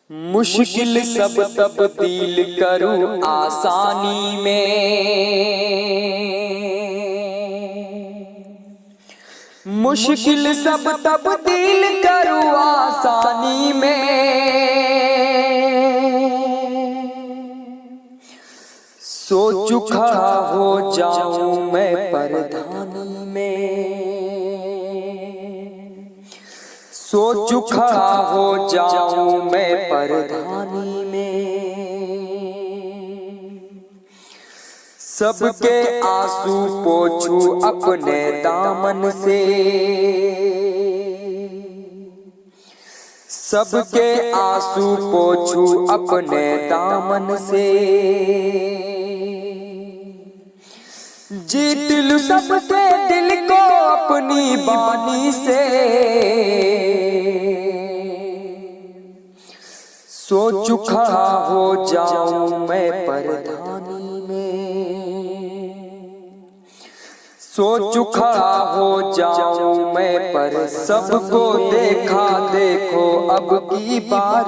मुश्किल सब तब्दील करूं आसानी में, मुश्किल सब तब्दील करूं आसानी में। सोचूं खड़ा हो जाऊं मैं परधानी में, सोचूं खड़ा हो जाऊं मैं परधानी में। सबके आंसू पोंछूं अपने दामन से, सबके आंसू पोंछूं अपने दामन से। जीत लूं सबके दिल को अपनी बानी से। सोचूं खड़ा हो जाऊं मैं परधानी में, सोचूं खड़ा हो जाऊं मैं पर सबको देखा देखो अब की बार।